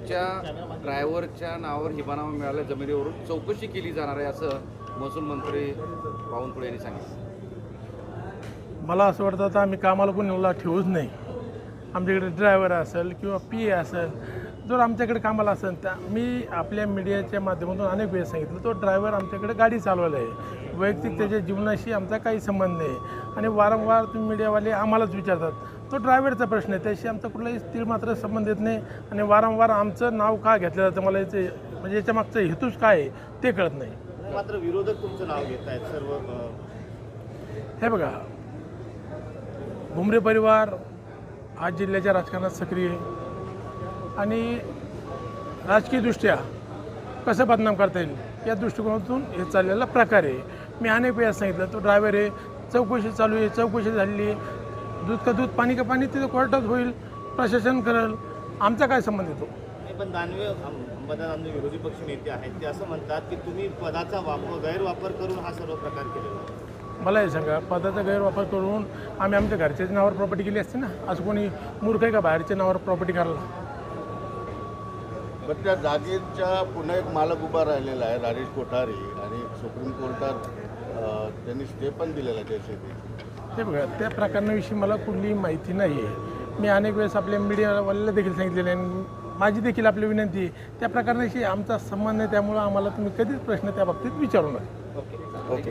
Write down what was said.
तुमच्या ड्रायव्हरच्या नावावर हिबानामा मिळाल्या जमिनीवरून चौकशी केली जाणार आहे असं महसूल मंत्री बावनकुळे यांनी सांगितलं. मला असं वाटतं आता आम्ही कामाला कोणाला ठेवूच नाही. आमच्याकडे ड्रायव्हर असेल किंवा पी ए असेल, जर आमच्याकडे कामाला असेल तर मी आपल्या मीडियाच्या माध्यमातून अनेक वेळेस सांगितलं, तो ड्रायव्हर आमच्याकडे गाडी चालवायला आहे, वैयक्तिक त्याच्या जीवनाशी आमचा काही संबंध नाही. आणि वारंवार तुम्ही मीडियावाले आम्हालाच विचारतात, तो ड्रायव्हरचा प्रश्न आहे, त्याशी आमचा कुठलाही स्थिर मात्र संबंध येत नाही. आणि वारंवार आमचं नाव का घेतलं जातं, मला याचे म्हणजे याच्या मागचा हेतूच काय आहे ते कळत नाही. मात्र विरोधक तुमचं नाव घेत आहेत सर्व. हे बघा, भुमरे परिवार आज जिल्ह्याच्या राजकारणात सक्रिय आहे आणि राजकीयदृष्ट्या कसं बदनाम करता येईल या दृष्टिकोनातून हे चाललेला प्रकार आहे. मी अनेक वेळा सांगितलं, तो ड्रायव्हर आहे, चौकशी चालू आहे, चौकशी झालेली आहे, दूध का दूध पाणी का पाणी तिथं कोर्टात होईल, प्रशासन करेल, आमचा काय संबंध येतो. पण दानवे अंबादास विरोधी पक्ष नेते आहेत, ते असं म्हणतात की तुम्ही पदाचा गैरवापर करून हा सर्व प्रकार केलेला आहे. मला हे सांगा, पदाचा गैरवापर करून आम्ही आमच्या घरच्याच नावावर प्रॉपर्टी केली असते ना. असं कोणी मूर्ख आहे का बाहेरच्या नावावर प्रॉपर्टी करायला? पण त्या जागेच्या पुन्हा एक मालक उभा राहिलेला आहे, राजेश कोठारी, आणि सुप्रीम कोर्टात त्यांनी स्टे पण दिलेला आहे त्यासाठी. ते बघा, त्या प्रकरणाविषयी मला कुठलीही माहिती नाही आहे. मी अनेक वेळेस आपल्या मीडियावाल्याला देखील सांगितलेलं आहे, माझी देखील आपली विनंती आहे, त्या प्रकरणाशी आमचा संबंध आहे, त्यामुळं आम्हाला तुम्ही कधीच प्रश्न त्या बाबतीत विचारू नका. ओके.